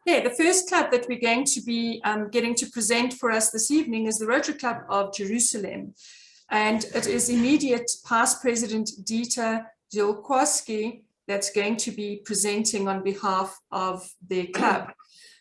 Yeah, the first club that we're going to be getting to present for us this evening is the Rotary Club of Jerusalem. And it is immediate past President Dieter Zielkowski that's going to be presenting on behalf of their club.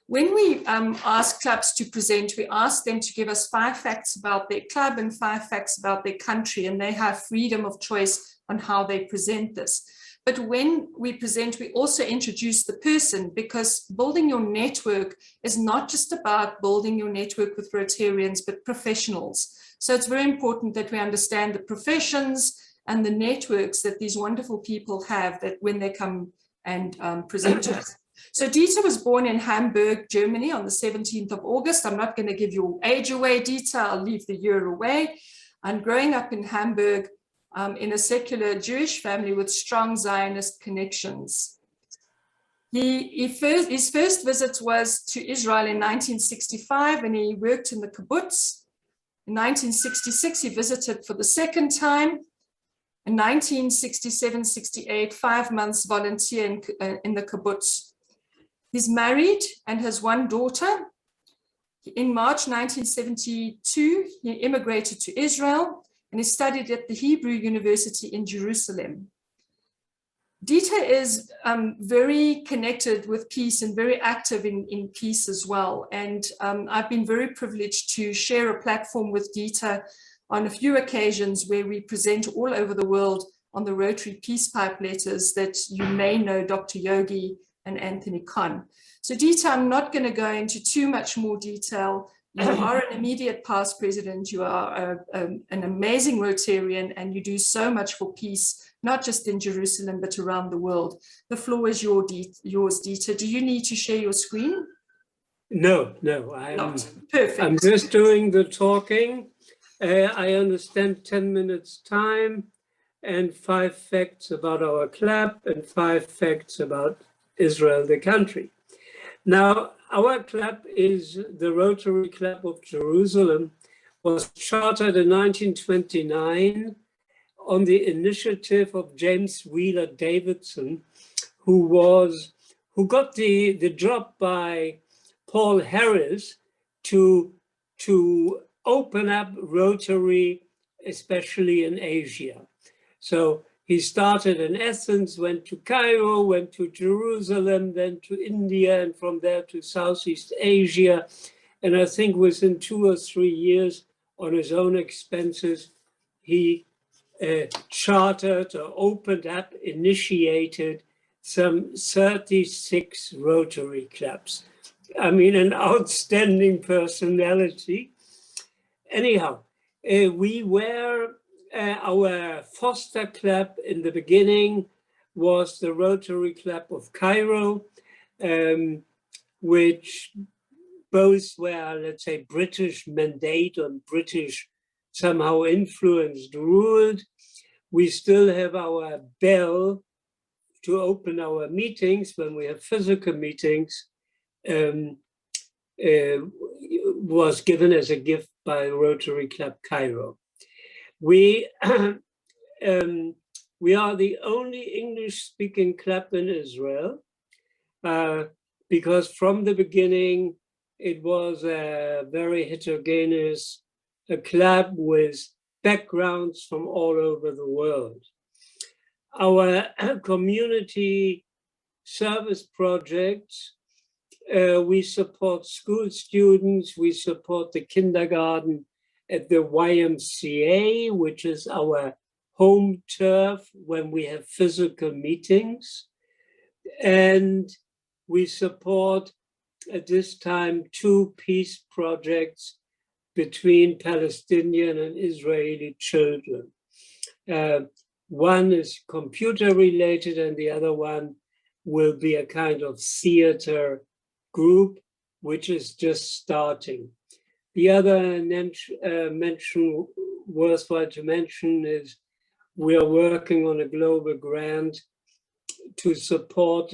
When we ask clubs to present, we ask them to give us 5 facts about their club and 5 facts about their country, and they have freedom of choice on how they present this. But when we present, we also introduce the person, because building your network is not just about building your network with Rotarians, but professionals. So it's very important that we understand the professions and the networks that these wonderful people have that when they come and present to us. So Dieter was born in Hamburg, Germany on the 17th of August. I'm not going to give your age away, Dieter. I'll leave the year away. And growing up in Hamburg, in a secular Jewish family with strong Zionist connections. His first visit was to Israel in 1965, and he worked in the kibbutz. In 1966, he visited for the second time. In 1967-68, 5 months volunteer in the kibbutz. He's married and has 1 daughter. In March 1972, he immigrated to Israel, and he studied at the Hebrew University in Jerusalem. Dieter is very connected with peace and very active in peace as well. And I've been very privileged to share a platform with Dieter on a few occasions where we present all over the world on the Rotary Peace Pipe letters that you may know Dr. Yogi and Anthony Kahn. So Dieter, I'm not going to go into too much more detail. You are an immediate past president, you are an amazing Rotarian, and you do so much for peace, not just in Jerusalem, but around the world. The floor is yours, Dieter. Do you need to share your screen? No, I'm just doing the talking. I understand 10 minutes time and 5 facts about our club and 5 facts about Israel, the country. Now, our club is the Rotary Club of Jerusalem, was chartered in 1929 on the initiative of James Wheeler Davidson, who got the job by Paul Harris to open up Rotary, especially in Asia. So he started in Athens, went to Cairo, went to Jerusalem, then to India, and from there to Southeast Asia. And I think within 2 or 3 years, on his own expenses, he chartered or opened up, initiated some 36 Rotary clubs. I mean, an outstanding personality. Anyhow, we were our foster club in the beginning was the Rotary Club of Cairo, which both were, let's say, British mandate and British somehow influenced, ruled. We still have our bell to open our meetings when we have physical meetings, was given as a gift by Rotary Club Cairo. We are the only English-speaking club in Israel because from the beginning it was a very heterogeneous club with backgrounds from all over the world. Our community service projects, we support school students, we support the kindergarten at the YMCA, which is our home turf when we have physical meetings. And we support at this time 2 peace projects between Palestinian and Israeli children. One is computer related and the other one will be a kind of theater group, which is just starting. The other worthwhile to mention is we are working on a global grant to support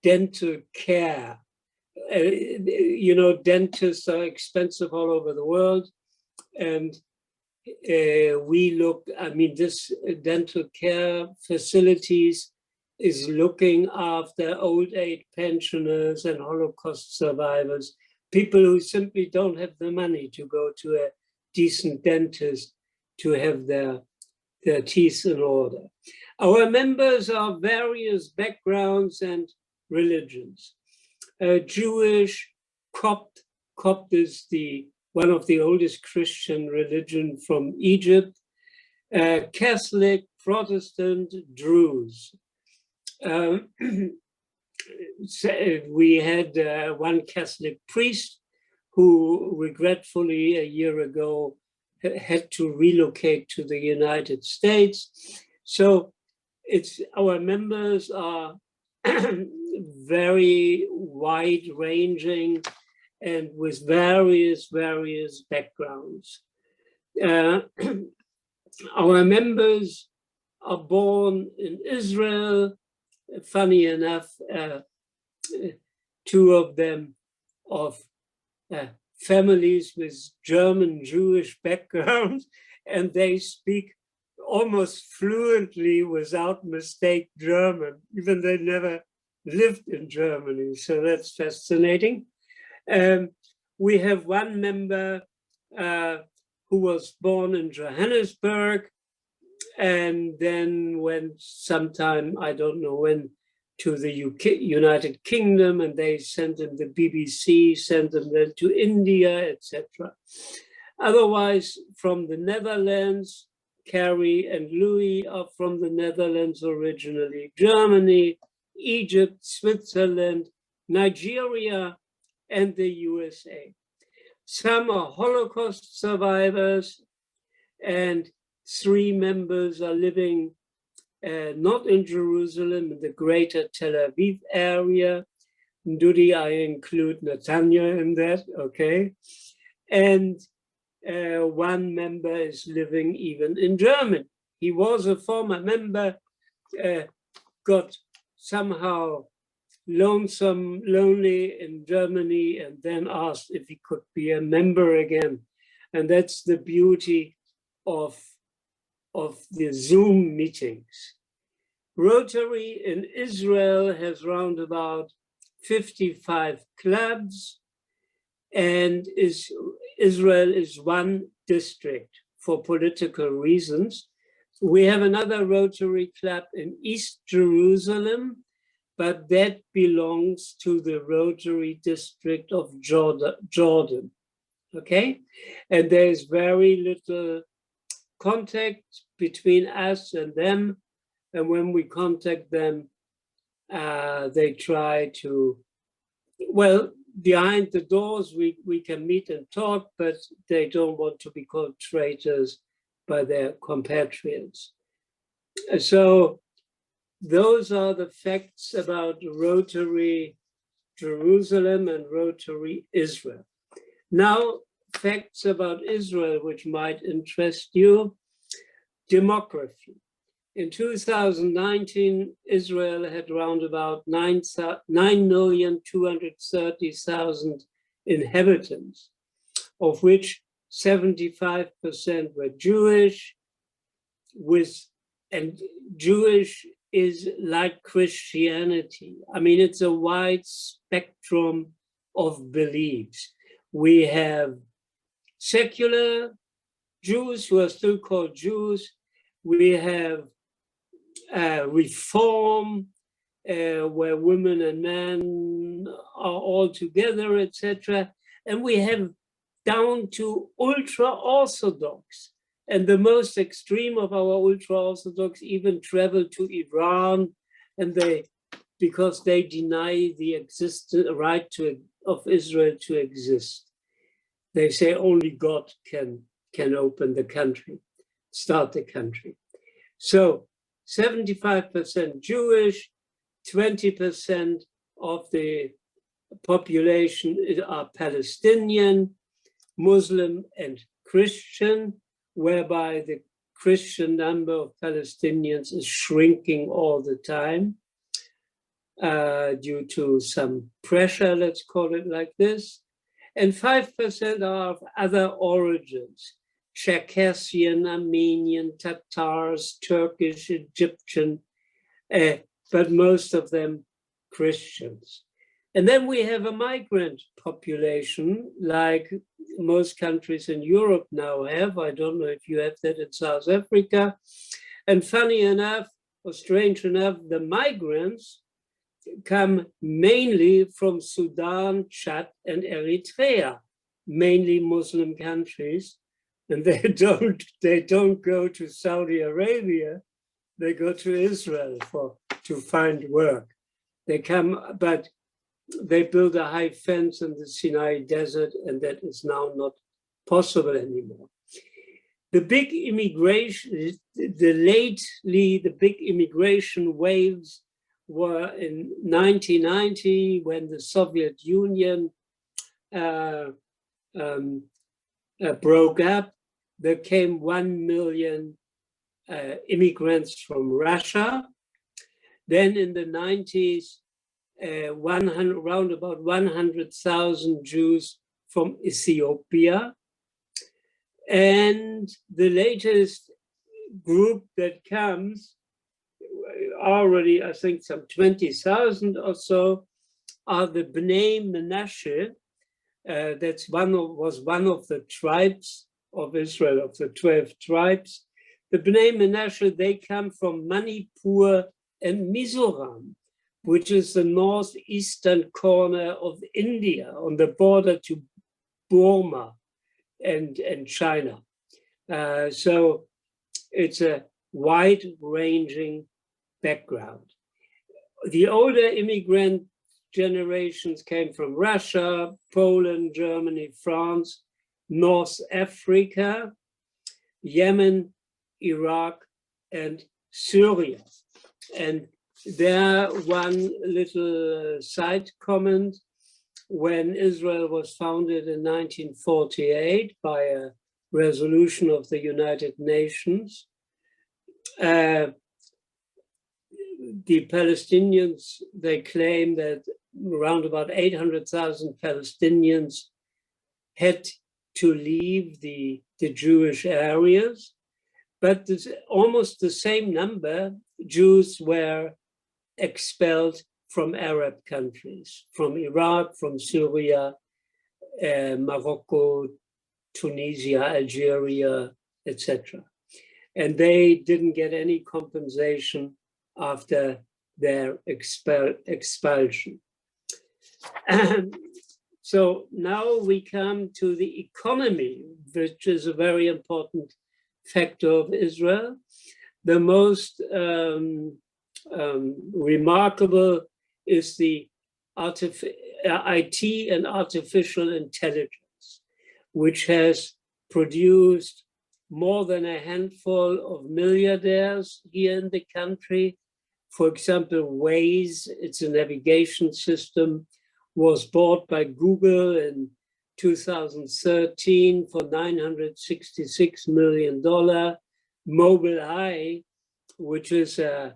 dental care. You know, dentists are expensive all over the world. And we look, I mean, this dental care facilities is looking after old age pensioners and Holocaust survivors, people who simply don't have the money to go to a decent dentist to have their teeth in order. Our members are various backgrounds and religions. Jewish, Copt is one of the oldest Christian religion from Egypt, Catholic, Protestant, Druze. We had one Catholic priest who regretfully a year ago had to relocate to the United States. So our members are very wide-ranging and with various backgrounds. Our members are born in Israel. Funny enough, two of them of families with German Jewish backgrounds, and they speak almost fluently without mistake German, even they never lived in Germany. So that's fascinating. We have one member who was born in Johannesburg and then went sometime, I don't know when, to the United Kingdom, and they sent him the BBC, sent him then to India, etc. Otherwise, from the Netherlands, Carrie and Louis are from the Netherlands originally, Germany, Egypt, Switzerland, Nigeria, and the USA. Some are Holocaust survivors, and 3 members are living not in Jerusalem, in the greater Tel Aviv area. Dudi, I include Netanya in that, okay? And one member is living even in Germany. He was a former member, got somehow lonely in Germany, and then asked if he could be a member again. And that's the beauty of the Zoom meetings. Rotary in Israel has round about 55 clubs, and Israel is one district for political reasons. We have another Rotary club in East Jerusalem, but that belongs to the Rotary district of Jordan, okay? And there is very little contact between us and them. And when we contact them, they try to, well, behind the doors, we can meet and talk, but they don't want to be called traitors by their compatriots. So those are the facts about Rotary Jerusalem and Rotary Israel. Now, facts about Israel, which might interest you. Demography. In 2019, Israel had around about 9,230,000 inhabitants, of which 75% were Jewish, and Jewish is like Christianity. I mean, it's a wide spectrum of beliefs. We have secular Jews who are still called Jews. We have Reform, where women and men are all together, etc. And we have down to ultra-Orthodox. And the most extreme of our ultra-Orthodox even travel to Iran, and because they deny the right of Israel to exist. They say only God can open the country, start the country. So 75% Jewish, 20% of the population are Palestinian, Muslim, and Christian, whereby the Christian number of Palestinians is shrinking all the time due to some pressure, let's call it like this. And 5% are of other origins: Circassian, Armenian, Tatars, Turkish, Egyptian, but most of them Christians. And then we have a migrant population, like most countries in Europe now have. I don't know if you have that in South Africa. And funny enough, or strange enough, the migrants come mainly from Sudan, Chad, and Eritrea, mainly Muslim countries. And they don't go to Saudi Arabia, they go to Israel to find work. They come, but they build a high fence in the Sinai Desert, and that is now not possible anymore. The big immigration, the big immigration waves were in 1990 when the Soviet Union broke up. There came 1 million immigrants from Russia. Then in the 90s, around about 100,000 Jews from Ethiopia. And the latest group that comes, already I think some 20,000 or so, are the Bnei Menashe. Was one of the tribes of Israel, of the 12 tribes. The Bnei Menashe, they come from Manipur and Mizoram, which is the northeastern corner of India on the border to Burma and China. So it's a wide-ranging background. The older immigrant generations came from Russia, Poland, Germany, France, North Africa, Yemen, Iraq, and Syria. And there, one little side comment: when Israel was founded in 1948 by a resolution of the United Nations, the Palestinians, they claim that around about 800,000 Palestinians had to leave the Jewish areas, but almost the same number Jews were expelled from Arab countries, from Iraq, from Syria, Morocco, Tunisia, Algeria, etc. And they didn't get any compensation after their expulsion. So now we come to the economy, which is a very important factor of Israel. The most remarkable is the IT and artificial intelligence, which has produced more than a handful of milliardaires here in the country. For example, Wuse, it's a navigation system, was bought by Google in 2013 for $966 million. Mobileye, which is a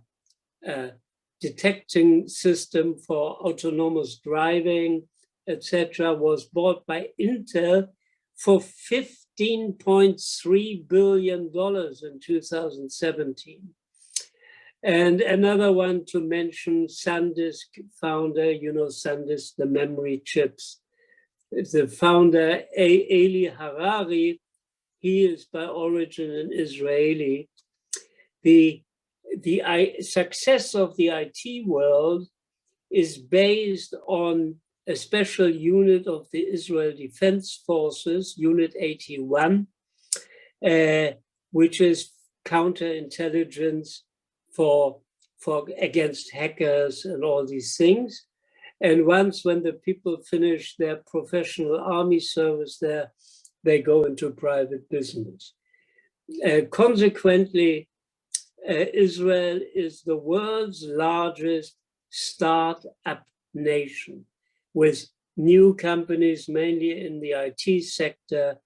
detecting system for autonomous driving, etc., was bought by Intel for $15.3 billion in 2017. And another one to mention, SanDisk founder, you know SanDisk, the memory chips. The founder, Eli Harari, he is by origin an Israeli. The success of the IT world is based on a special unit of the Israel Defense Forces, Unit 81, which is counterintelligence for against hackers and all these things. And once when the people finish their professional army service there, they go into private business. Consequently, Israel is the world's largest startup nation, with new companies, mainly in the IT sector.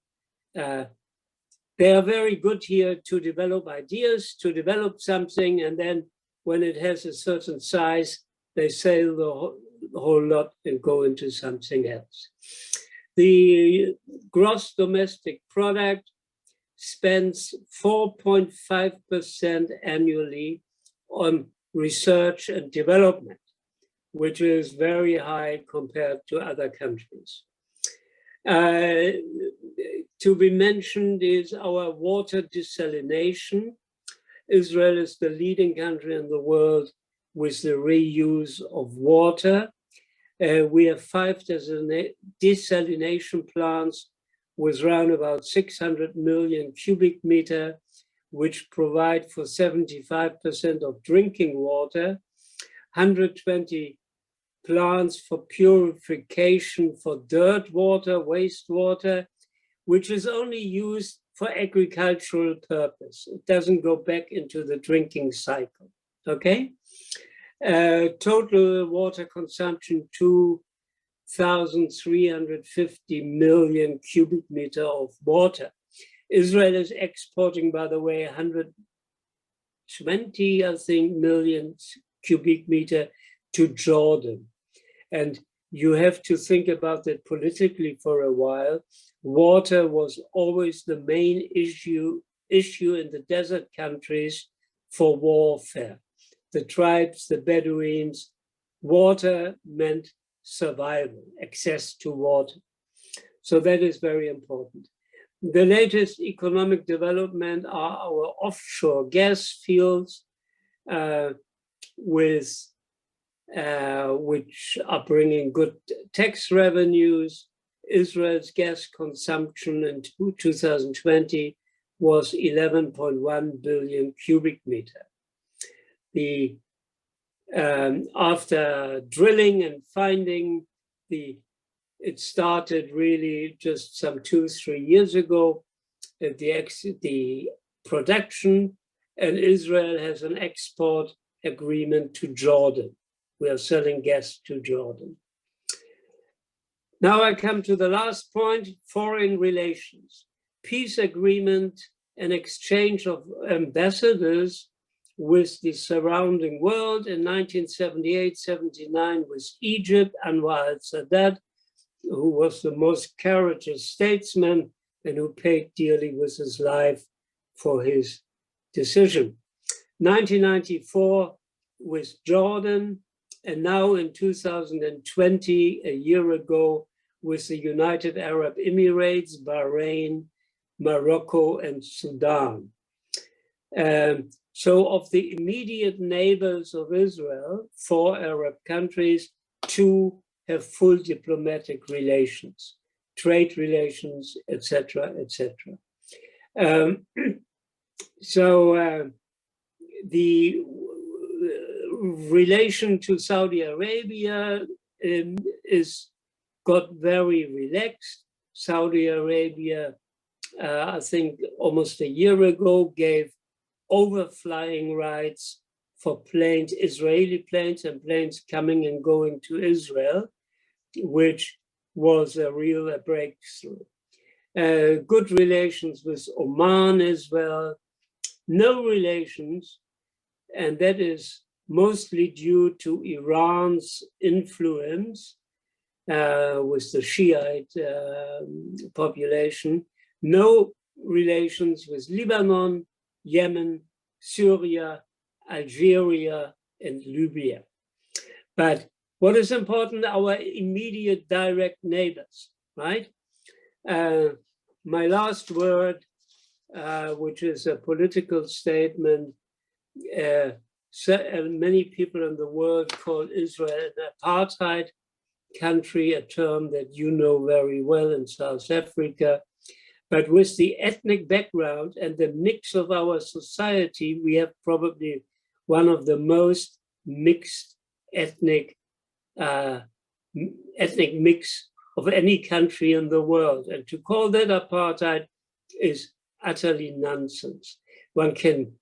They are very good here to develop ideas, to develop something, and then when it has a certain size, they sell the whole lot and go into something else. The gross domestic product spends 4.5% annually on research and development, which is very high compared to other countries. To be mentioned is our water desalination. Israel is the leading country in the world with the reuse of water. We have 5 desalination plants with around about 600 million cubic meter, which provide for 75% of drinking water, 120 plants for purification for dirt water, wastewater, which is only used for agricultural purpose. It doesn't go back into the drinking cycle, okay? Total water consumption, 2,350 million cubic meter of water. Israel is exporting, by the way, 120, I think, million cubic meter to Jordan. And you have to think about that politically for a while. Water was always the main issue in the desert countries for warfare. The tribes, the Bedouins, water meant survival, access to water. So that is very important. The latest economic development are our offshore gas fields, which are bringing good tax revenues. Israel's gas consumption in 2020 was 11.1 billion cubic meter. After drilling and finding, it started really just some 2-3 years ago, the production, and Israel has an export agreement to Jordan. We are selling gas to Jordan. Now I come to the last point, foreign relations. Peace agreement and exchange of ambassadors with the surrounding world in 1978-79 with Egypt, Anwar al-Sadat, who was the most courageous statesman and who paid dearly with his life for his decision. 1994 with Jordan, and now in 2020, a year ago, with the United Arab Emirates, Bahrain, Morocco, and Sudan. So of the immediate neighbors of Israel, 4 Arab countries, 2 have full diplomatic relations, trade relations, etc., etc. The relation to Saudi Arabia got very relaxed. Saudi Arabia, I think almost a year ago, gave overflying rights for planes, Israeli planes and planes coming and going to Israel, which was a real breakthrough. Good relations with Oman as well. No relations, and that is mostly due to Iran's influence with the Shiite population. No relations with Lebanon, Yemen, Syria, Algeria, and Libya. But what is important, our immediate direct neighbors, right? My last word, which is a political statement, many people in the world call Israel an apartheid country, a term that you know very well in South Africa. But with the ethnic background and the mix of our society, we have probably one of the most mixed ethnic mix of any country in the world. And to call that apartheid is utterly nonsense. One can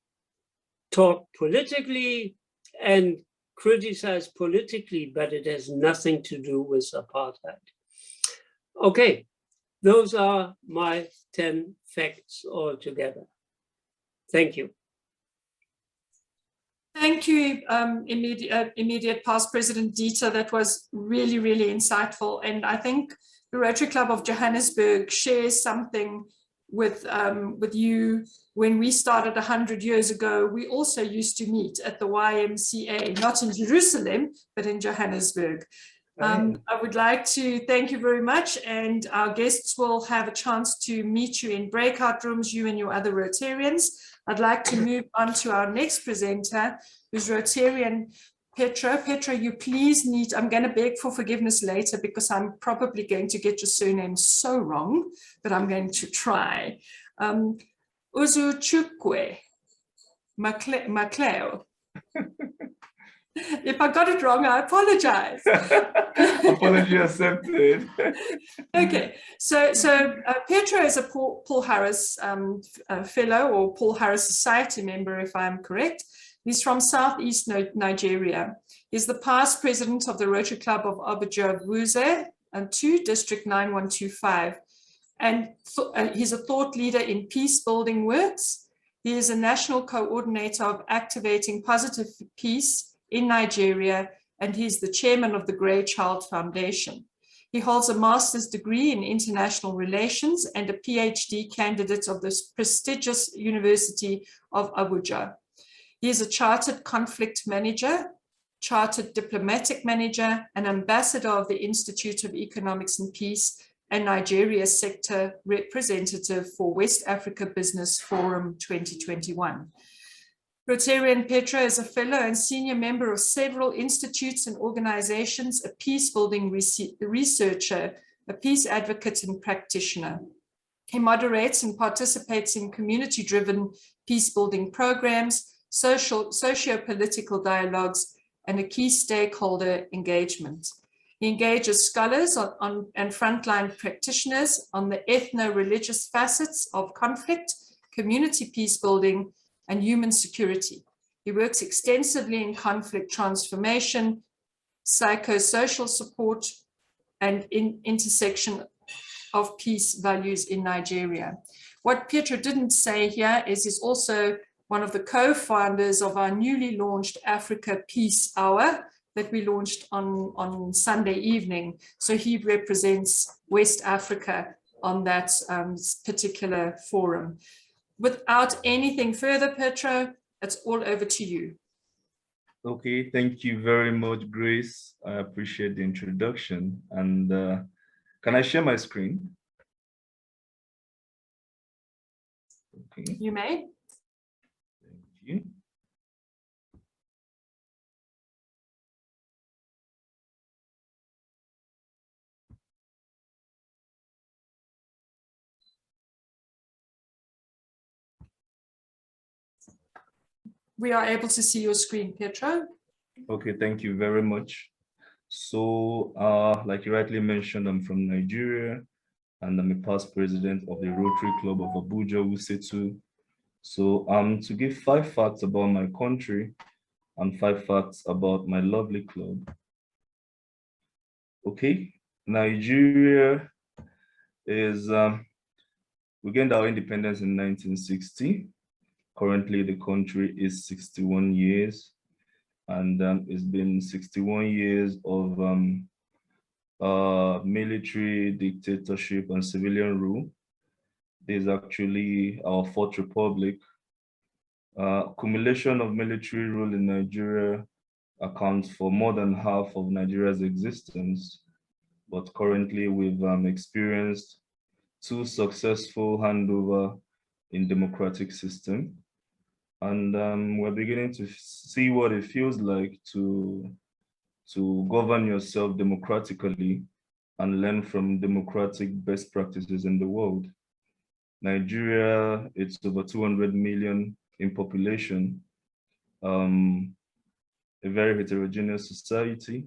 talk politically and criticize politically, but it has nothing to do with apartheid. Okay, those are my 10 facts altogether. Thank you. Thank you, immediate past President Dieter. That was really, really insightful. And I think the Rotary Club of Johannesburg shares something with you when we started 100 years ago. We also used to meet at the YMCA, not in Jerusalem, but in Johannesburg. I would like to thank you very much, and our guests will have a chance to meet you in breakout rooms, you and your other Rotarians. I'd like to move on to our next presenter, who's Rotarian Petra. Petra, you please need, I'm going to beg for forgiveness later because I'm probably going to get your surname so wrong, but I'm going to try. Uzuchukwe Macleo. If I got it wrong, I apologize. Apology accepted. Okay, so Petra is a Paul Harris fellow, or Paul Harris Society member, if I'm correct. He's from Southeast Nigeria. He's the past president of the Rotary Club of Abuja, Wuse, and 2 District 9125. And he's a thought leader in peace building works. He is a national coordinator of activating positive peace in Nigeria, and he's the chairman of the Grey Child Foundation. He holds a master's degree in international relations and a PhD candidate of the prestigious University of Abuja. He is a chartered conflict manager, chartered diplomatic manager, and ambassador of the Institute of Economics and Peace, and Nigeria sector representative for West Africa Business Forum 2021. Rotarian Petra is a fellow and senior member of several institutes and organizations, a peace-building researcher, a peace advocate and practitioner. He moderates and participates in community-driven peace-building programs, socio-political dialogues, and a key stakeholder engagement. He engages scholars and frontline practitioners on the ethno-religious facets of conflict, community peace-building, and human security. He works extensively in conflict transformation, psychosocial support, and in intersection of peace values in Nigeria. What Petra didn't say here is he's also one of the co-founders of our newly launched Africa Peace Hour that we launched on Sunday evening. So he represents West Africa on that particular forum. Without anything further, Petra, it's all over to you. Okay, thank you very much, Grace. I appreciate the introduction. And can I share my screen? Okay. You may. Thank you. We are able to see your screen, Petra. Okay, thank you very much. So, like you rightly mentioned, I'm from Nigeria, and I'm a past president of the Rotary Club of Abuja, Wuse. So, to give 5 facts about my country and 5 facts about my lovely club. Okay, Nigeria is, we gained our independence in 1960. Currently, the country is 61 years, and it's been 61 years of military dictatorship and civilian rule. This is actually our 4th republic. Accumulation of military rule in Nigeria accounts for more than half of Nigeria's existence, but currently we've experienced 2 successful handover in democratic system. And we're beginning to see what it feels like to govern yourself democratically and learn from democratic best practices in the world. Nigeria, it's over 200 million in population, a very heterogeneous society.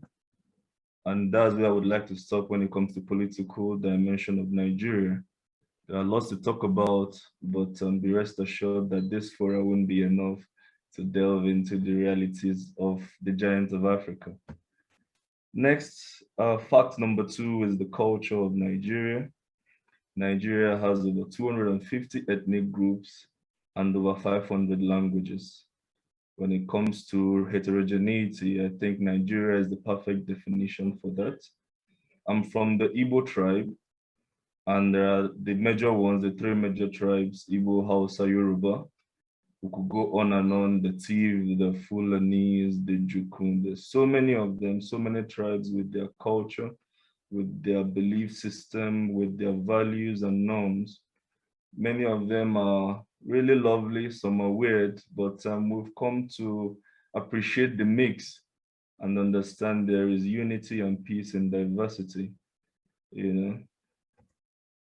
And that's where I would like to stop when it comes to political dimension of Nigeria. There are lots to talk about, but be rest assured that this forum won't be enough to delve into the realities of the giant of Africa. Next, fact number 2 is the culture of Nigeria. Nigeria has over 250 ethnic groups and over 500 languages. When it comes to heterogeneity, I think Nigeria is the perfect definition for that. I'm from the Igbo tribe, And there are the major ones, the three major tribes, Igbo, Hausa, Yoruba. We could go on and on, the Tiv, the Fulanese, the Jukun. There's so many of them, so many tribes with their culture, with their belief system, with their values and norms. Many of them are really lovely, some are weird, but we've come to appreciate the mix and understand there is unity and peace in diversity. You know,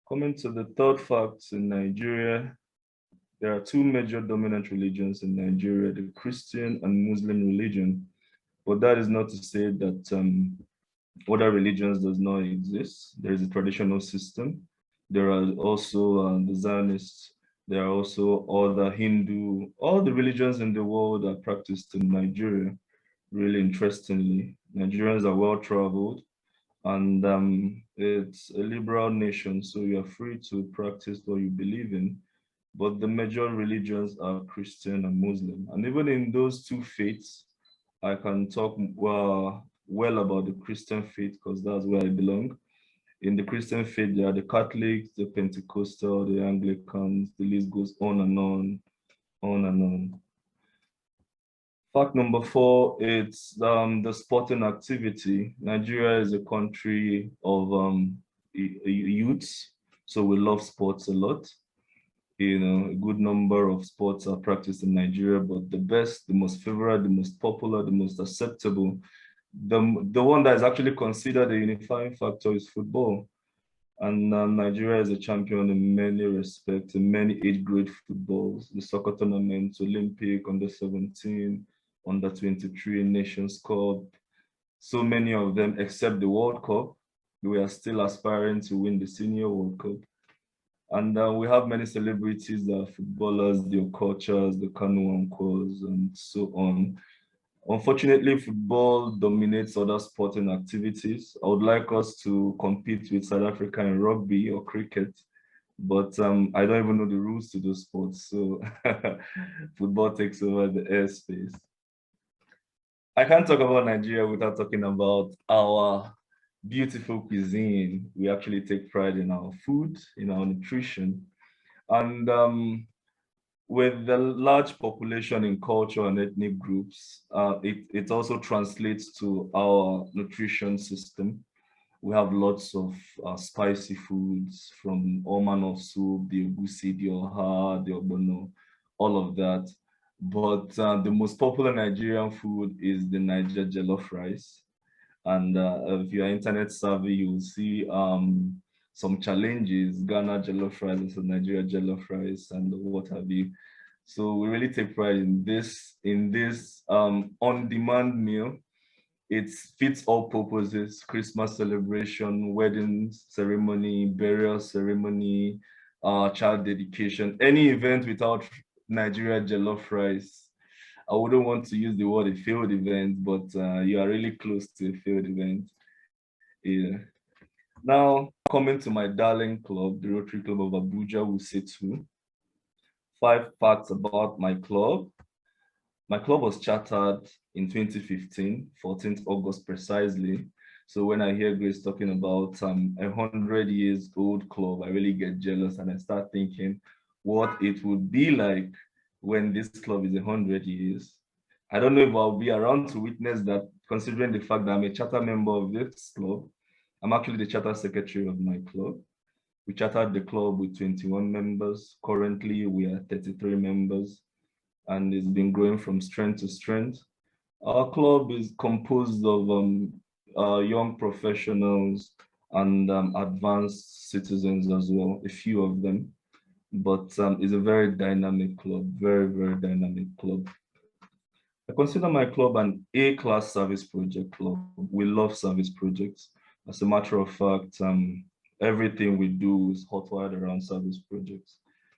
coming to the third fact, in Nigeria, there are two major dominant religions in Nigeria, the Christian and Muslim religion. But that is not to say that other religions does not exist. There is a traditional system. There are also the Zionists. There are also other Hindu, all the religions in the world are practiced in Nigeria. Really interestingly, Nigerians are well traveled, and it's a liberal nation, so you're free to practice what you believe in. But the major religions are Christian and Muslim. And even in those two faiths, I can talk well about the Christian faith because that's where I belong. In the Christian faith, there are the Catholics, the Pentecostal, the Anglicans, the list goes on and on and on. Fact number 4, it's the sporting activity. Nigeria is a country of youths, so we love sports a lot. You know, a good number of sports are practiced in Nigeria, but the best, the most favorite, the most popular, the most acceptable, the one that is actually considered a unifying factor is football. And Nigeria is a champion in many respects, in many age grade footballs, the soccer tournaments, Olympic, under-17, under-23, Nations Cup, so many of them except the World Cup. We are still aspiring to win the Senior World Cup. And we have many celebrities that are footballers, the Okochas, the Kanu Uncles, and so on. Unfortunately, football dominates other sporting activities. I would like us to compete with South Africa in rugby or cricket, but I don't even know the rules to those sports, so football takes over the airspace. I can't talk about Nigeria without talking about our beautiful cuisine. We actually take pride in our food, in our nutrition. And with the large population in culture and ethnic groups, it also translates to our nutrition system. We have lots of spicy foods, from all manner of soup, the egusi, the oha, the ogbono, all of that. But the most popular Nigerian food is the Niger jollof rice. And if you're internet savvy, you'll see some challenges, Ghana jollof rice, Nigeria jollof rice, and what have you. So we really take pride in this on-demand meal. It fits all purposes: Christmas celebration, weddings ceremony, burial ceremony, child dedication, any event without Nigeria jollof rice. I wouldn't want to use the word a failed event, but you are really close to a failed event. Yeah. Now, coming to my darling club, the Rotary Club of Abuja, Wuse 2. 5 facts about my club. My club was chartered in 2015, 14th August precisely. So when I hear Grace talking about 100 years old club, I really get jealous and I start thinking what it would be like when this club is 100 years. I don't know if I'll be around to witness that, considering the fact that I'm a charter member of this club. I'm actually the charter secretary of my club. We chartered the club with 21 members. Currently, we are 33 members, and it's been growing from strength to strength. Our club is composed of young professionals and advanced citizens as well, a few of them. But it's a very dynamic club, very, very dynamic club. I consider my club an A-class service project club. We love service projects. As a matter of fact, everything we do is hotwired around service projects.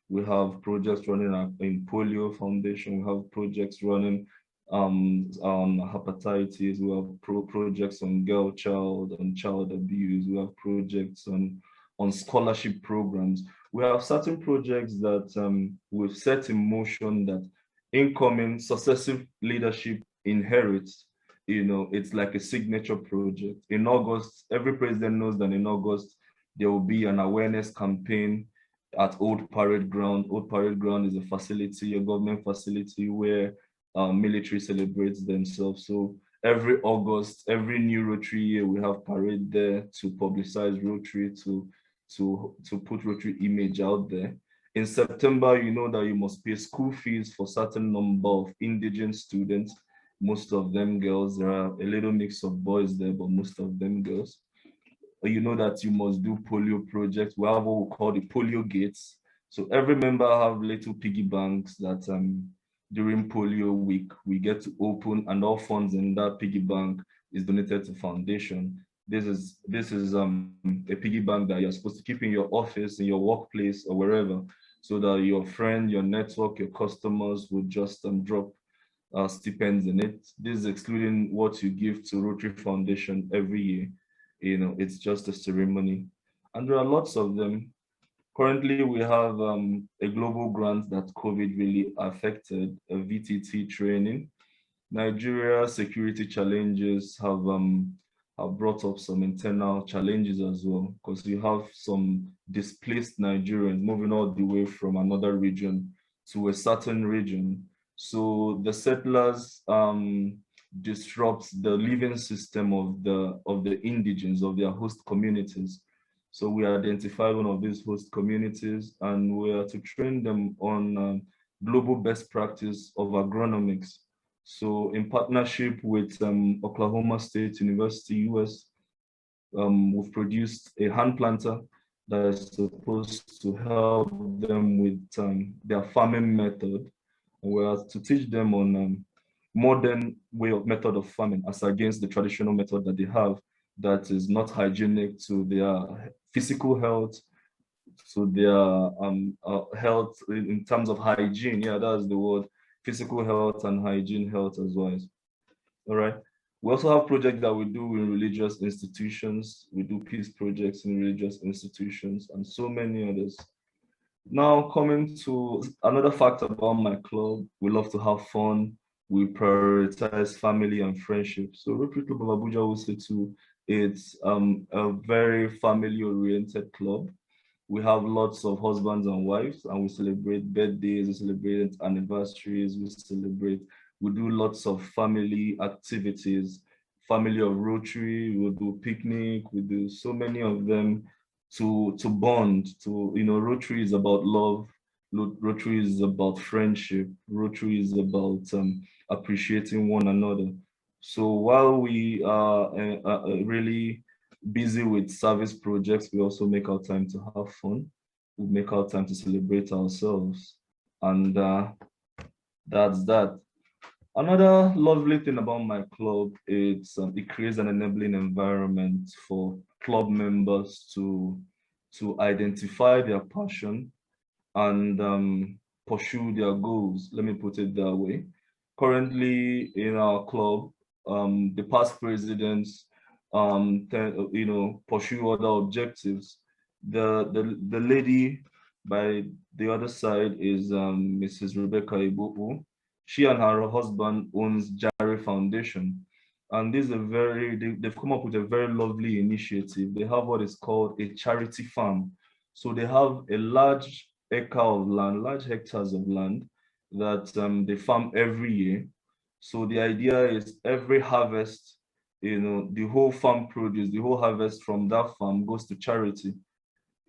We have projects running in Polio Foundation. We have projects running on hepatitis. We have projects on girl child and child abuse. We have projects on scholarship programs. We have certain projects that we've set in motion that incoming successive leadership inherits. You know, it's like a signature project. In August, every president knows that in August, There will be an awareness campaign at Old Parade Ground. Old Parade Ground is a facility, a government facility where military celebrates themselves. So every August, every new Rotary year, we have parade there to publicize Rotary, to put Rotary image out there. In September, you know that you must pay school fees for certain number of indigent students, most of them girls. There are a little mix of boys there, but most of them girls. You know that you must do polio projects. We have what we call the polio gates. So every member have little piggy banks that during polio week, we get to open, and all funds in that piggy bank is donated to foundation. This is a piggy bank that you're supposed to keep in your office, in your workplace, or wherever, so that your friend, your network, your customers would just drop stipends in it. This is excluding what you give to Rotary Foundation every year. You know, it's just a ceremony. And there are lots of them. Currently, we have a global grant that COVID really affected, a VTT training. Nigeria security challenges have brought up some internal challenges as well, because you have some displaced Nigerians moving all the way from another region to a certain region. So the settlers disrupts the living system of the indigents, of their host communities. So we identified one of these host communities, and we are to train them on global best practice of agronomics. So in partnership with Oklahoma State University, US, we've produced a hand planter that is supposed to help them with their farming method. And we are to teach them on modern method of farming as against the traditional method that they have that is not hygienic to their physical health, to their health in terms of hygiene. Yeah, that's the word. Physical health and hygiene health as well. All right. We also have projects that we do in religious institutions. We do peace projects in religious institutions and so many others. Now, coming to another fact about my club, we love to have fun. We prioritize family and friendship. So Rotary Club of Abuja will say too, it's a very family-oriented club. We have lots of husbands and wives, and we celebrate birthdays, we celebrate anniversaries, we do lots of family activities, family of Rotary, we'll do picnic, we do so many of them to bond, Rotary is about love, Rotary is about friendship, Rotary is about appreciating one another. So while we are really busy with service projects, we also make our time to have fun. We make our time to celebrate ourselves. And that's that. Another lovely thing about my club is it creates an enabling environment for club members to identify their passion and pursue their goals. Let me put it that way. Currently in our club, the past presidents pursue other objectives. The lady by the other side is Mrs. Rebecca Ibubu. She and her husband owns Jare Foundation, and this is they've come up with a very lovely initiative. They have what is called a charity farm. So they have a large large hectares of land that they farm every year. So the idea is every harvest, the whole farm produce, the whole harvest from that farm goes to charity.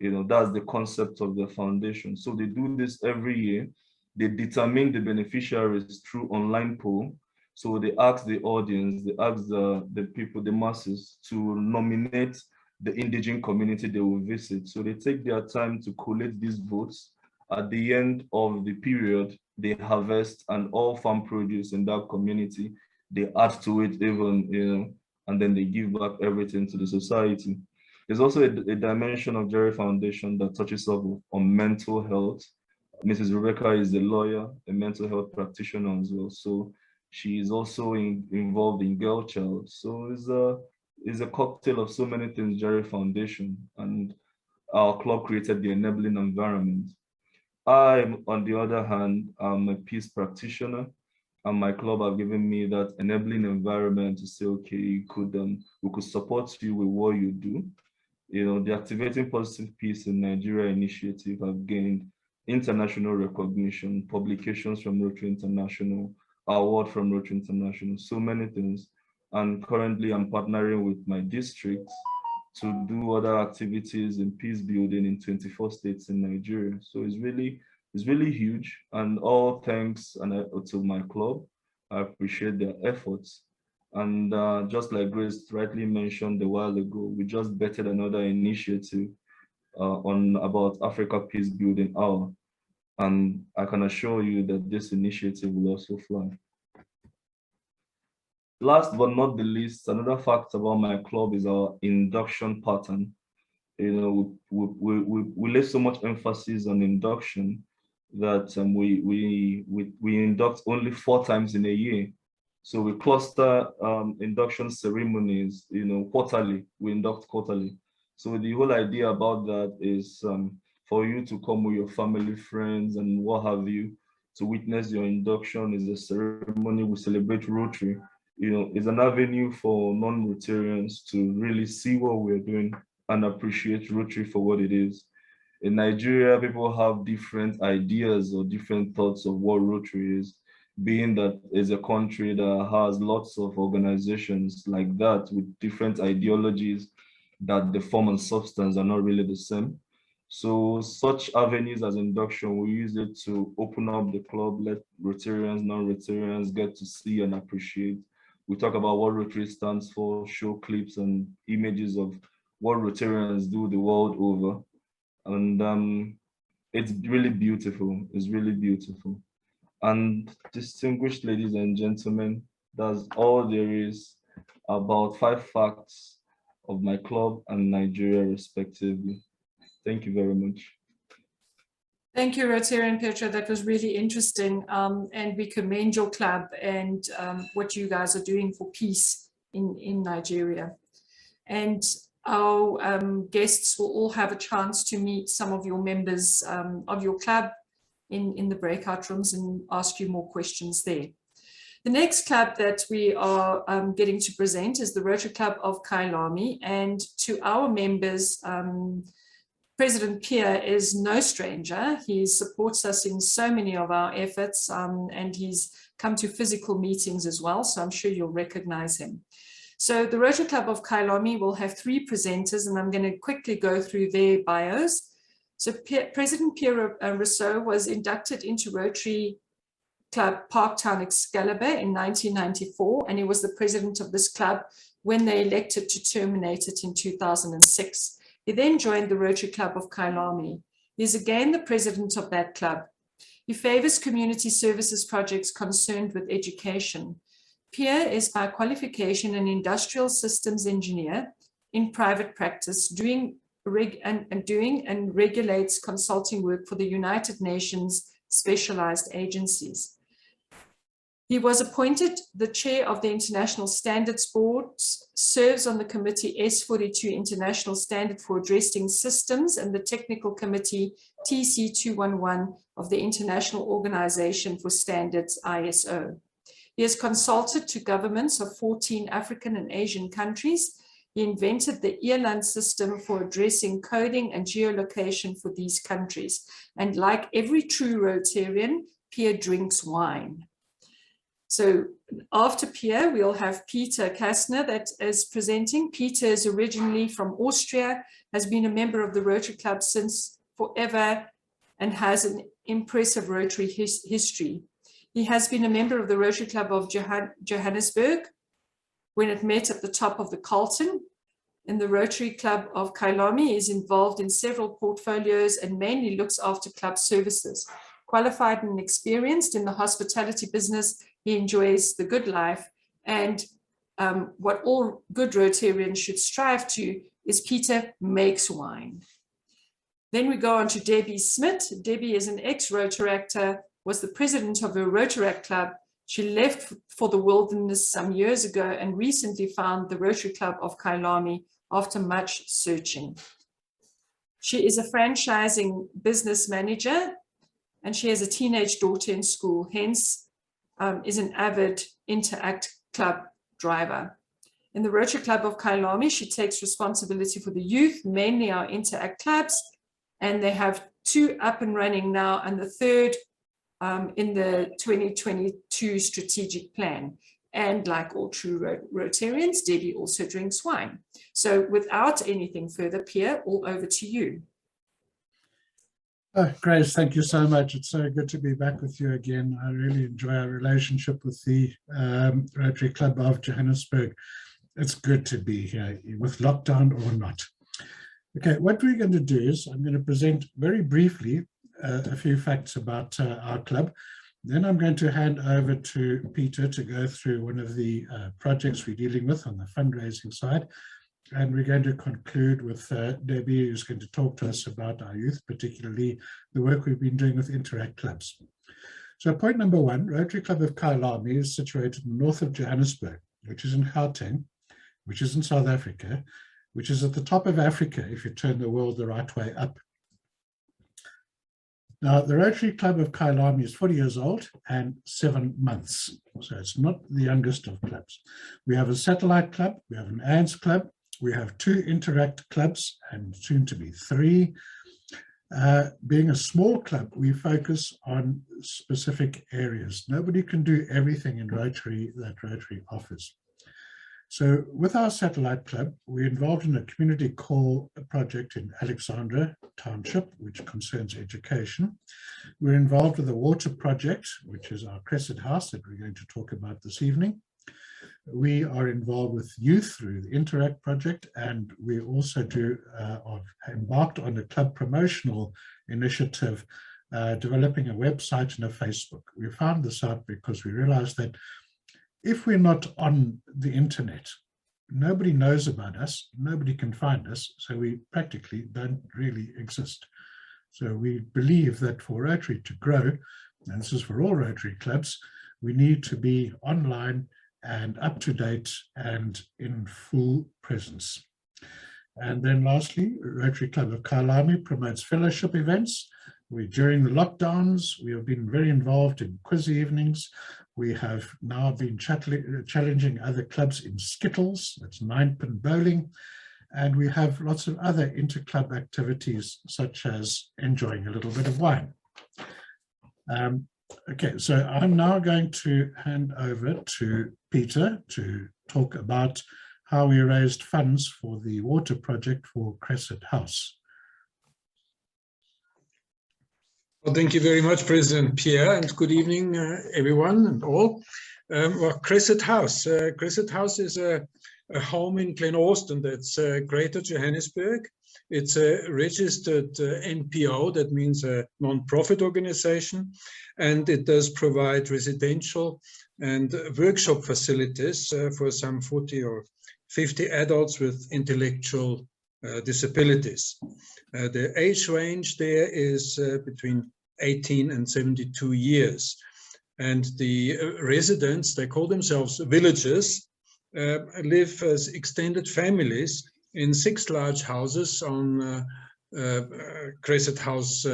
That's the concept of the foundation. So they do this every year. They determine the beneficiaries through online poll. So they ask the audience, they ask the people, the masses, to nominate the indigent community they will visit. So they take their time to collate these votes. At the end of the period, they harvest, and all farm produce in that community, they add to it even, and then they give back everything to the society. There's also a dimension of Jerry Foundation that touches up on mental health. Mrs. Rebecca is a lawyer, a mental health practitioner as well. So she is also involved in Girl Child. So it's a cocktail of so many things, Jerry Foundation, and our club created the enabling environment. I, on the other hand, am a peace practitioner, and my club have given me that enabling environment to say, okay, we could support you with what you do. You know, the Activating Positive Peace in Nigeria initiative have gained international recognition, publications from Rotary International, award from Rotary International, so many things. And currently I'm partnering with my district to do other activities in peace building in 24 states in Nigeria. So it's really huge, and all thanks to my club. I appreciate their efforts. And just like Grace rightly mentioned a while ago, we just bettered another initiative on about Africa Peace Building Hour. And I can assure you that this initiative will also fly. Last but not the least, another fact about my club is our induction pattern. You know, we lay so much emphasis on induction that we induct only 4 times in a year. So we cluster induction ceremonies, you know, quarterly. We induct quarterly. So the whole idea about that is for you to come with your family, friends, and what have you to witness your induction. Is a ceremony. We celebrate Rotary. You know, it's an avenue for non-Rotarians to really see what we're doing and appreciate Rotary for what it is. In Nigeria, people have different ideas or different thoughts of what Rotary is, being that it's a country that has lots of organizations like that with different ideologies that the form and substance are not really the same. So such avenues as induction, we use it to open up the club, let Rotarians, non-Rotarians get to see and appreciate. We talk about what Rotary stands for, show clips and images of what Rotarians do the world over. And it's really beautiful. It's really beautiful. And distinguished ladies and gentlemen, that's all there is about 5 facts of my club and Nigeria respectively. Thank you very much. Thank you, Rotarian Petra. That was really interesting. And we commend your club and what you guys are doing for peace in Nigeria. And our guests will all have a chance to meet some of your members of your club in the breakout rooms and ask you more questions there. The next club that we are getting to present is the Rotary Club of Kyalami. And to our members, President Pierre is no stranger. He supports us in so many of our efforts, and he's come to physical meetings as well, so I'm sure you'll recognize him. So the Rotary Club of Kyalami will have 3 presenters, and I'm going to quickly go through their bios. So President Pierre Rousseau was inducted into Rotary Club Parktown Excalibur in 1994, and he was the president of this club when they elected to terminate it in 2006. He then joined the Rotary Club of Kyalami. He is again the president of that club. He favors community services projects concerned with education. Pierre is by qualification an industrial systems engineer in private practice, doing and regulates consulting work for the United Nations specialized agencies. He was appointed the chair of the International Standards Board, serves on the committee S42 International Standard for Addressing Systems and the technical committee TC211 of the International Organization for Standards ISO. He has consulted to governments of 14 African and Asian countries. He invented the Earland system for addressing coding and geolocation for these countries. And like every true Rotarian, Pierre drinks wine. So after Pierre, we'll have Peter Castner that is presenting. Peter is originally from Austria, has been a member of the Rotary Club since forever, and has an impressive Rotary history. He has been a member of the Rotary Club of Johannesburg when it met at the top of the Carlton. In the Rotary Club of Kyalami, he is involved in several portfolios and mainly looks after club services. Qualified and experienced in the hospitality business, he enjoys the good life, and what all good Rotarians should strive to is Peter makes wine. Then we go on to Debbie Smith. Debbie is an ex-Rotaractor, was the president of a Rotaract club. She left for the wilderness some years ago and recently found the Rotary Club of Kyalami after much searching. She is a franchising business manager, and she has a teenage daughter in school, hence is an avid Interact Club driver. In the Rotary Club of Kyalami, she takes responsibility for the youth, mainly our Interact clubs, and they have 2 up and running now, and the 3rd in the 2022 strategic plan. And like all true Rotarians, Debbie also drinks wine. So without anything further, Pierre, all over to you. Oh, Grace, thank you so much. It's so good to be back with you again. I really enjoy our relationship with the Rotary Club of Johannesburg. It's good to be here, with lockdown or not. Okay, what we're going to do is I'm going to present very briefly a few facts about our club. Then I'm going to hand over to Peter to go through one of the projects we're dealing with on the fundraising side. And we're going to conclude with Debbie, who's going to talk to us about our youth, particularly the work we've been doing with Interact clubs. So point number 1, Rotary Club of Kyalami is situated north of Johannesburg, which is in Gauteng, which is in South Africa, which is at the top of Africa if you turn the world the right way up. Now, the Rotary Club of Kyalami is 40 years old and 7 months, so it's not the youngest of clubs. We have a satellite club, we have an ANS club, we have 2 Interact clubs, and soon to be 3. Being a small club, we focus on specific areas. Nobody can do everything in Rotary that Rotary offers. So with our satellite club, we're involved in a community call project in Alexandra Township, which concerns education. We're involved with a water project, which is our Crescent House that we're going to talk about this evening. We are involved with youth through the Interact project, and we also are embarked on a club promotional initiative, developing a website and a Facebook. We found this out because we realized that if we're not on the internet, nobody knows about us, nobody can find us, so we practically don't really exist. So we believe that for Rotary to grow, and this is for all Rotary clubs, we need to be online and up to date and in full presence. And then lastly, Rotary Club of Kyalami promotes fellowship events. During the lockdowns, we have been very involved in quiz evenings. We have now been challenging other clubs in skittles, that's 9-pin bowling, and we have lots of other inter-club activities, such as enjoying a little bit of wine. Okay, so I'm now going to hand over to Peter to talk about how we raised funds for the water project for Crescent House. Well, thank you very much, President Pierre, and good evening, everyone and all. Well, Crescent House. Crescent House is a home in Glen Austin, that's Greater Johannesburg. It's a registered NPO, that means a non-profit organization, and it does provide residential and workshop facilities for some 40 or 50 adults with intellectual disabilities. The age range there is between 18 and 72 years. And the residents, they call themselves villagers, live as extended families in 6 large houses on Crescent House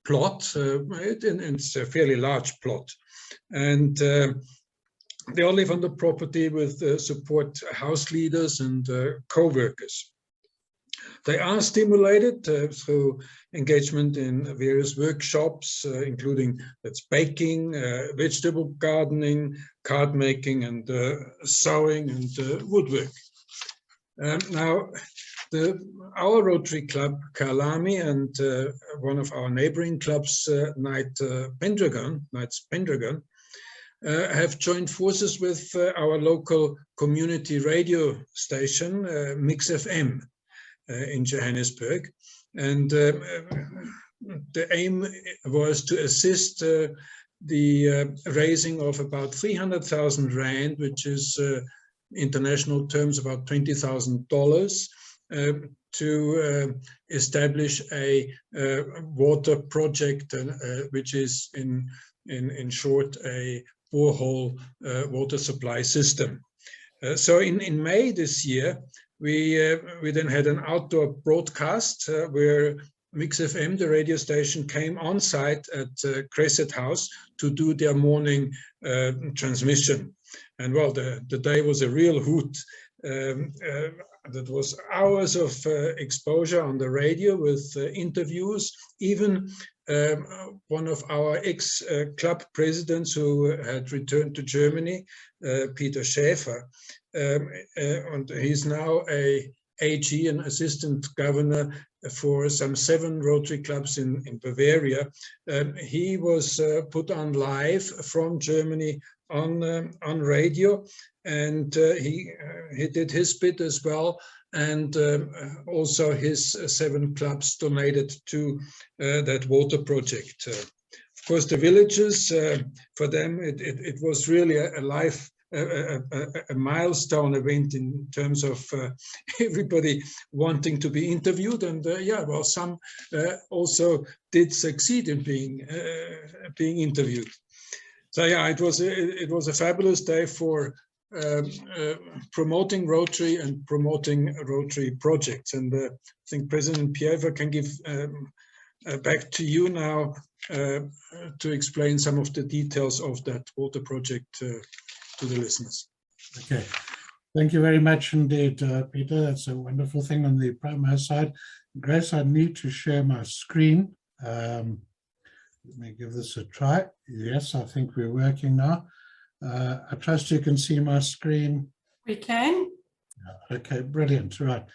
plot. It's a fairly large plot. And they all live on the property with support house leaders and co-workers. They are stimulated through engagement in various workshops, including that's baking, vegetable gardening, card making, and sewing and woodwork. Now, our Rotary Club, Kyalami, and one of our neighboring clubs, Knights Pendragon, have joined forces with our local community radio station, Mix FM. In Johannesburg, and the aim was to assist the raising of about 300,000 rand, which is international terms about $20,000, to establish a water project, which is in short a borehole water supply system. So in May this year, we then had an outdoor broadcast where Mix FM, the radio station, came on site at Crescent House to do their morning transmission. And well, the day was a real hoot. that was hours of exposure on the radio with interviews. Even one of our ex-club presidents who had returned to Germany, Peter Schäfer, and he's now a AG, an assistant governor for some 7 Rotary clubs in Bavaria. He was put on live from Germany on radio, and he did his bit as well, and also his 7 clubs donated to that water project. Of course, the villagers, for them, it was really a milestone event in terms of everybody wanting to be interviewed, and yeah, well, some also did succeed in being interviewed. So yeah, it was a fabulous day for promoting Rotary and promoting Rotary projects. And I think President Pierre, if I can give back to you now to explain some of the details of that water project to the listeners. Okay, thank you very much indeed, Peter. That's a wonderful thing on the Promo side. Grace, I need to share my screen. Let me give this a try. Yes, I think we're working now. I trust you can see my screen. We can. Okay, brilliant. Right.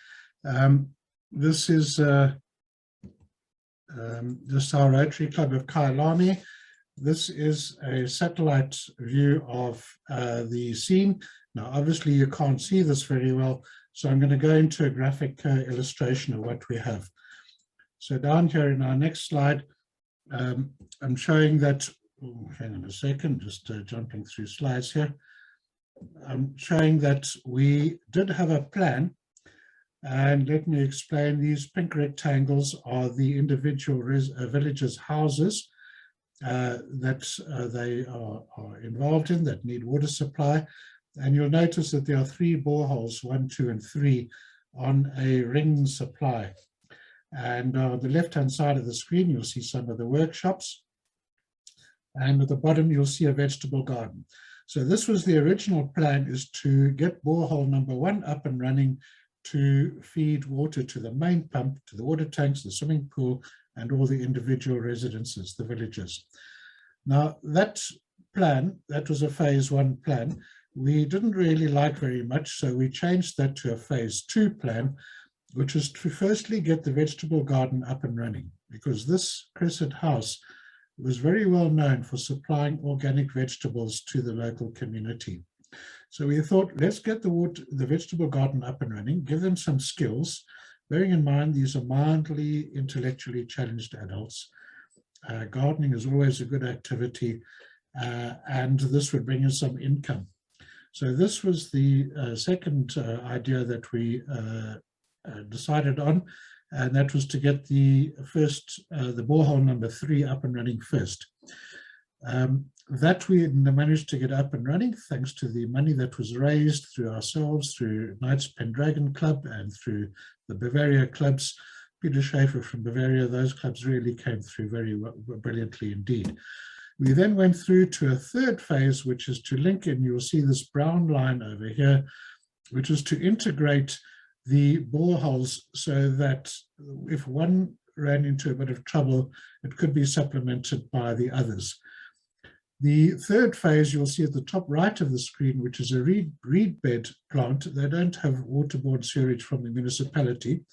This is just our Rotary Club of Kyalami. This is a satellite view of the scene. Now, obviously, you can't see this very well, so I'm going to go into a graphic illustration of what we have. So down here in our next slide, I'm showing that, hang on a second, just jumping through slides here. I'm showing that we did have a plan, and let me explain. These pink rectangles are the individual villages' houses that they are involved in, that need water supply. And you'll notice that there are 3 boreholes, 1, 2, and 3, on a ring supply. And on the left-hand side of the screen, you'll see some of the workshops. And at the bottom, you'll see a vegetable garden. So this was the original plan, is to get borehole number 1 up and running to feed water to the main pump, to the water tanks, the swimming pool, and all the individual residences, the villages. Now, that plan, that was a phase 1 plan, we didn't really like very much, so we changed that to a phase 2 plan, which is to firstly get the vegetable garden up and running, because this crescent house was very well known for supplying organic vegetables to the local community. So we thought, let's get the vegetable garden up and running, give them some skills, bearing in mind these are mildly intellectually challenged adults. Gardening is always a good activity, and this would bring in some income. So this was the second idea that we decided on, and that was to get the borehole number 3 up and running first. That we managed to get up and running thanks to the money that was raised through ourselves, through Knights Pendragon Club and through the Bavaria clubs. Peter Schäfer from Bavaria, those clubs really came through very brilliantly indeed. We then went through to a 3rd phase, which is to link in, you'll see this brown line over here, which is to integrate the boreholes so that if one ran into a bit of trouble, it could be supplemented by the others. The 3rd phase, you'll see at the top right of the screen, which is a reed bed plant. They don't have waterborne sewage from the municipality,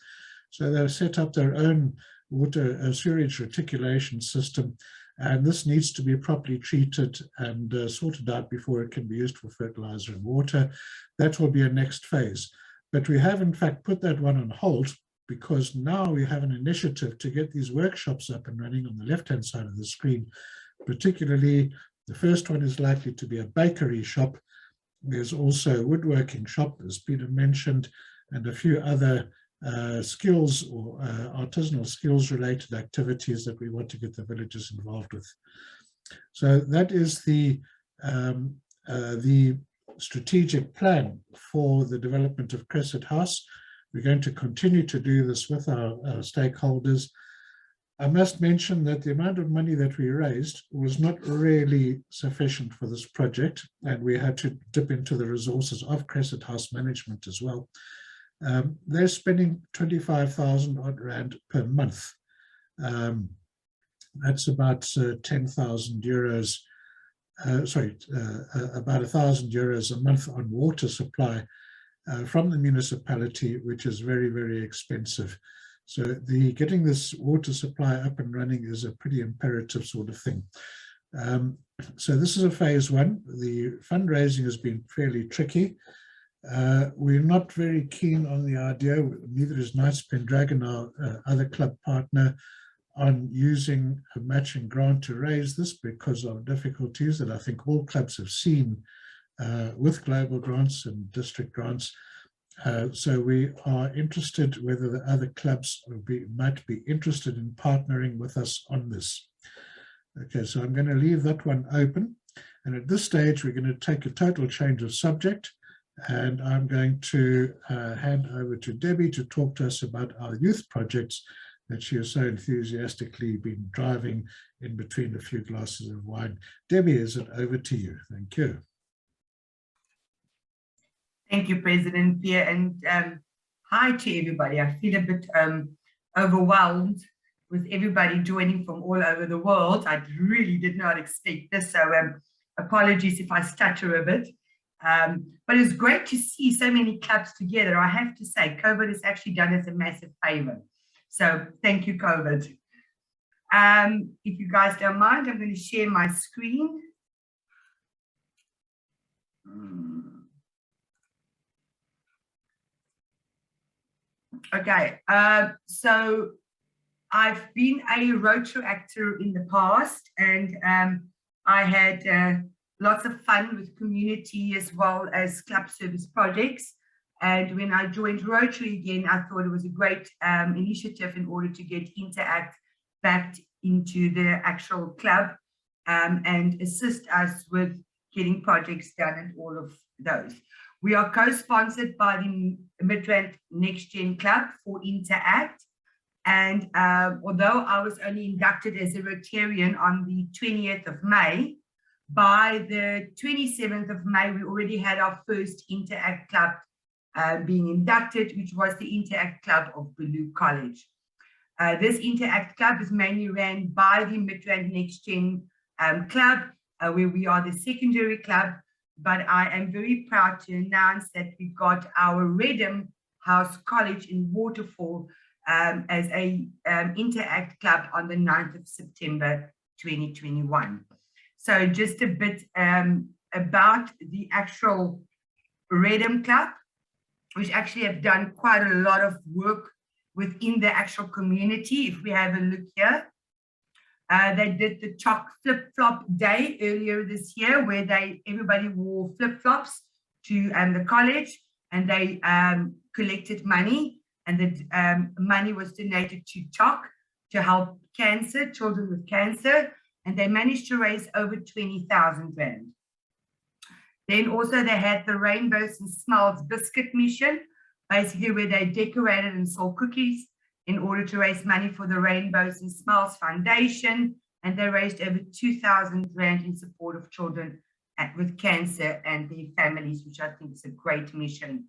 so they've set up their own water sewage reticulation system, and this needs to be properly treated and sorted out before it can be used for fertilizer and water. That will be a next phase. But we have in fact put that one on hold, because now we have an initiative to get these workshops up and running on the left-hand side of the screen. Particularly, the first one is likely to be a bakery shop. There's also a woodworking shop, as Peter mentioned, and a few other skills or artisanal skills related activities that we want to get the villagers involved with. So that is the strategic plan for the development of Crescent House. We're going to continue to do this with our stakeholders. I must mention that the amount of money that we raised was not really sufficient for this project, and we had to dip into the resources of Crescent House management as well. They're spending 25,000 odd rand per month. That's about 10,000 euros, about 1,000 euros a month on water supply from the municipality, which is very, very expensive. So getting this water supply up and running is a pretty imperative sort of thing. So this is a phase one. The fundraising has been fairly tricky. We're not very keen on the idea, neither is Knights Pendragon, our other club partner, on using a matching grant to raise this because of difficulties that I think all clubs have seen with global grants and district grants. So we are interested whether the other clubs might be interested in partnering with us on this. Okay, so I'm going to leave that one open. And at this stage, we're going to take a total change of subject. And I'm going to hand over to Debbie to talk to us about our youth projects that she has so enthusiastically been driving in between a few glasses of wine. Debbie, is it over to you? Thank you. Thank you, President Pierre, and hi to everybody. I feel a bit overwhelmed with everybody joining from all over the world. I really did not expect this, so apologies if I stutter a bit. But it's great to see so many clubs together. I have to say, COVID has actually done us a massive favor. So thank you, COVID. If you guys don't mind, I'm going to share my screen. Okay, so I've been a Rotary actor in the past, and I had lots of fun with community as well as club service projects. And when I joined Rotary again, I thought it was a great initiative in order to get Interact back into the actual club and assist us with getting projects done and all of those. We are co-sponsored by the Midrand Next Gen Club for Interact. And although I was only inducted as a Rotarian on the 20th of May, by the 27th of May, we already had our first Interact Club being inducted, which was the Interact Club of Bulu College. This Interact Club is mainly ran by the Midrand Next Gen Club, where we are the secondary club. But I am very proud to announce that we got our Redham House College in Waterfall as a Interact Club on the 9th of September 2021. So just a bit about the actual Redham Club, which actually have done quite a lot of work within the actual community. If we have a look here, they did the chalk flip-flop day earlier this year, where everybody wore flip-flops to the college, and they collected money, and the money was donated to chalk to help children with cancer, and they managed to raise over 20,000 rand. Then also they had the Rainbows and Smiles Biscuit Mission, basically where they decorated and sold cookies in order to raise money for the Rainbows and Smiles Foundation. And they raised over 2,000 rand in support of children with cancer and their families, which I think is a great mission.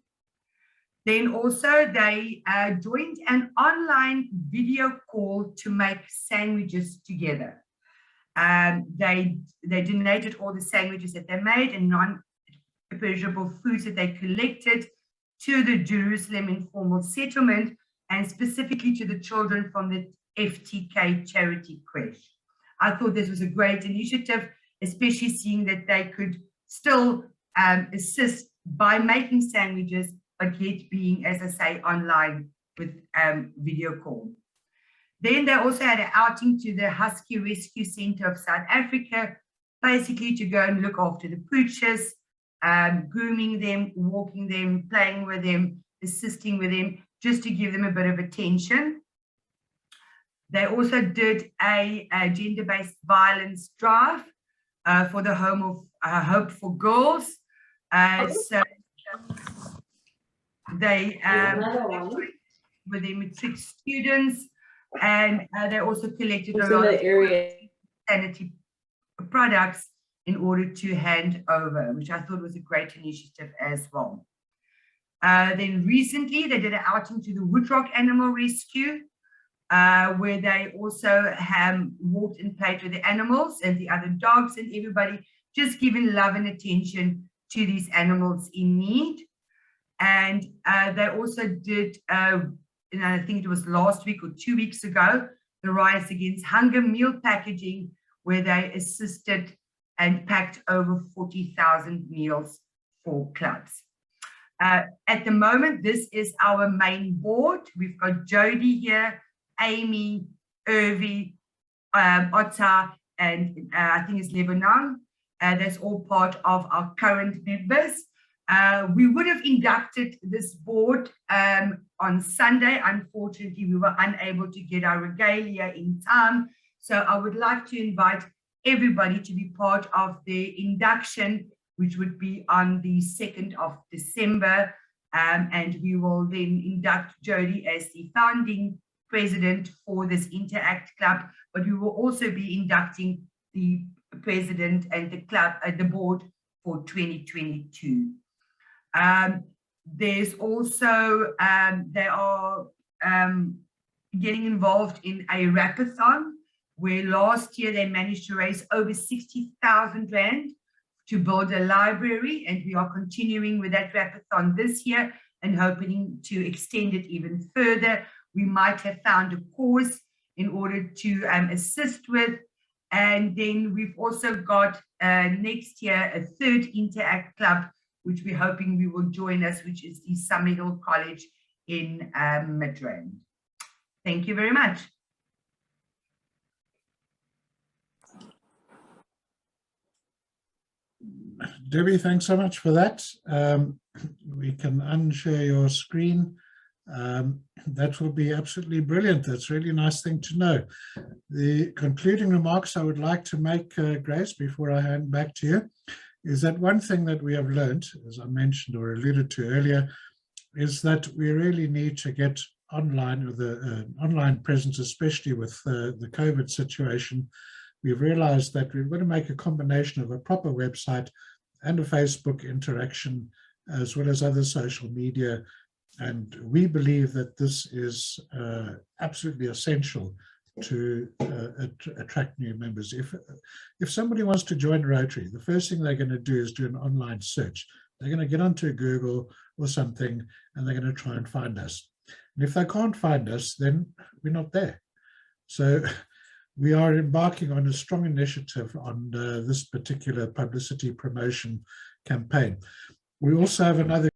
Then also they joined an online video call to make sandwiches together. They donated all the sandwiches that they made and non-perishable foods that they collected to the Jerusalem Informal Settlement, and specifically to the children from the FTK charity creche. I thought this was a great initiative, especially seeing that they could still assist by making sandwiches, but yet being, as I say, online with video call. Then they also had an outing to the Husky Rescue Center of South Africa, basically to go and look after the pooches, grooming them, walking them, playing with them, assisting with them, just to give them a bit of attention. They also did a gender-based violence drive for the Home of Hope for Girls. So they with their matric students And they also collected a lot of sanitary products in order to hand over, which I thought was a great initiative as well. Then recently they did an outing to the Woodrock Animal Rescue, where they also walked and played with the animals and the other dogs and everybody, just giving love and attention to these animals in need. And they also did, I think it was last week or 2 weeks ago, the Rise Against Hunger meal packaging, where they assisted and packed over 40,000 meals for clubs. At the moment, this is our main board. We've got Jody here, Amy, Irvi, Otta, and I think it's Lebanon. That's all part of our current members. We would have inducted this board on Sunday. Unfortunately, we were unable to get our regalia in time. So I would like to invite everybody to be part of the induction, which would be on the 2nd of December. And we will then induct Jody as the founding president for this Interact Club, but we will also be inducting the president and the club, the board for 2022. There's also, they are getting involved in a rapathon, where last year they managed to raise over 60,000 Rand to build a library, and we are continuing with that rapathon this year and hoping to extend it even further. We might have found a cause in order to assist with. And then we've also got next year a third Interact Club, which we're hoping we will join us, which is the Summerhill College in Midrand. Thank you very much. Debbie, thanks so much for that. We can unshare your screen. That will be absolutely brilliant. That's a really nice thing to know. The concluding remarks I would like to make, Grace, before I hand back to you, is that one thing that we have learned, as I mentioned or alluded to earlier, is that we really need to get online, with an online presence, especially with the COVID situation. We've realized that we've got to make a combination of a proper website and a Facebook interaction, as well as other social media. And we believe that this is absolutely essential to attract new members. If somebody wants to join Rotary, the first thing they're going to do is do an online search. They're going to get onto Google or something, and they're going to try and find us. And if they can't find us, then we're not there. So we are embarking on a strong initiative on this particular publicity promotion campaign. We also have another